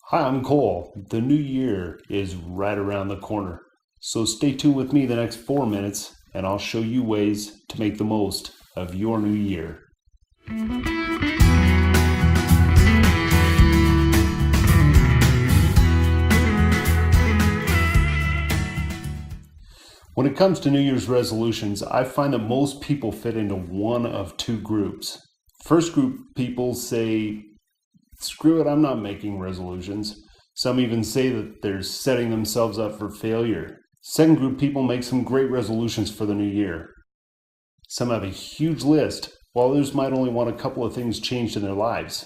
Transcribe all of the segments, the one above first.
Hi, I'm Cole. The new year is right around the corner. So stay tuned with me the next 4 minutes and I'll show you ways to make the most of your new year. When it comes to New Year's resolutions, I find that most people fit into one of two groups. First group people say, screw it, I'm not making resolutions. Some even say that they're setting themselves up for failure. Second group people make some great resolutions for the new year. Some have a huge list, while others might only want a couple of things changed in their lives.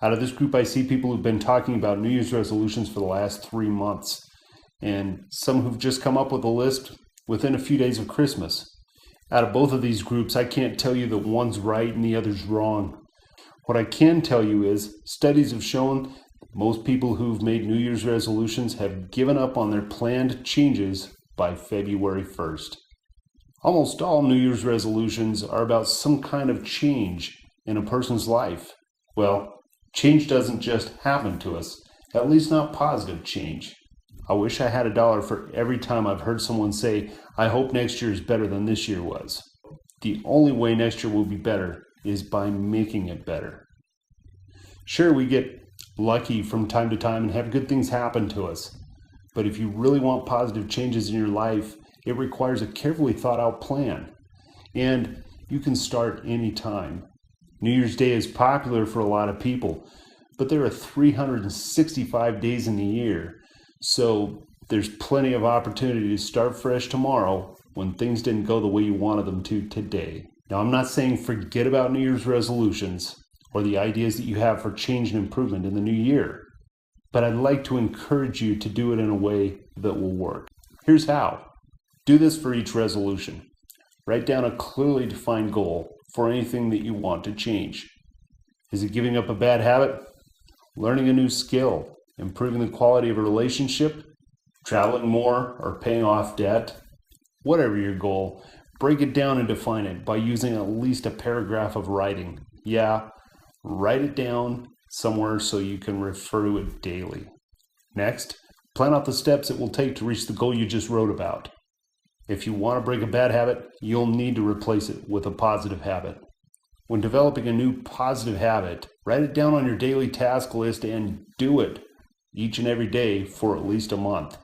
Out of this group, I see people who've been talking about New Year's resolutions for the last 3 months, and some who've just come up with a list within a few days of Christmas. Out of both of these groups, I can't tell you that one's right and the other's wrong. What I can tell you is studies have shown most people who've made New Year's resolutions have given up on their planned changes by February 1st. Almost all New Year's resolutions are about some kind of change in a person's life. Well, change doesn't just happen to us, at least not positive change. I wish I had $1 for every time I've heard someone say, I hope next year is better than this year was. The only way next year will be better is by making it better. Sure, we get lucky from time to time and have good things happen to us. But if you really want positive changes in your life, it requires a carefully thought out plan. And you can start anytime. New Year's Day is popular for a lot of people, but there are 365 days in the year. So there's plenty of opportunity to start fresh tomorrow when things didn't go the way you wanted them to today. Now, I'm not saying forget about New Year's resolutions or the ideas that you have for change and improvement in the new year, but I'd like to encourage you to do it in a way that will work. Here's how. Do this for each resolution. Write down a clearly defined goal for anything that you want to change. Is it giving up a bad habit? Learning a new skill? Improving the quality of a relationship? Traveling more or paying off debt? Whatever your goal, break it down and define it by using at least a paragraph of writing. Yeah, write it down somewhere so you can refer to it daily. Next, plan out the steps it will take to reach the goal you just wrote about. If you want to break a bad habit, you'll need to replace it with a positive habit. When developing a new positive habit, write it down on your daily task list and do it each and every day for at least a month.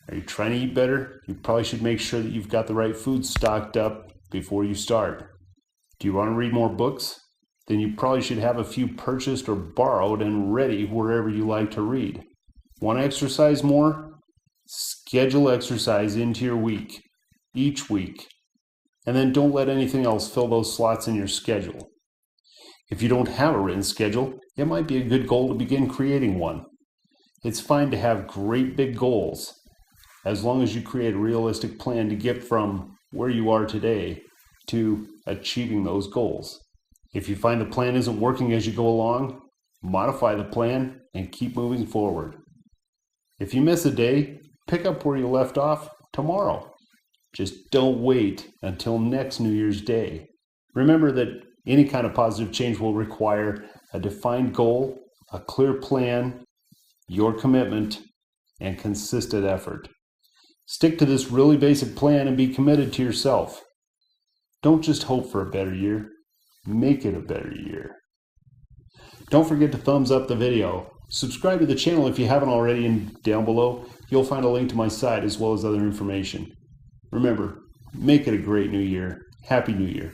Are you trying to eat better? You probably should make sure that you've got the right food stocked up before you start. Do you want to read more books? Then you probably should have a few purchased or borrowed and ready wherever you like to read. Want to exercise more? Schedule exercise into your week, each week, and then don't let anything else fill those slots in your schedule. If you don't have a written schedule, it might be a good goal to begin creating one. It's fine to have great big goals, as long as you create a realistic plan to get from where you are today to achieving those goals. If you find the plan isn't working as you go along, modify the plan and keep moving forward. If you miss a day, pick up where you left off tomorrow. Just don't wait until next New Year's Day. Remember that any kind of positive change will require a defined goal, a clear plan, your commitment, and consistent effort. Stick to this really basic plan and be committed to yourself. Don't just hope for a better year. Make it a better year. Don't forget to thumbs up the video. Subscribe to the channel if you haven't already, and down below you'll find a link to my site as well as other information. Remember, make it a great new year. Happy New Year.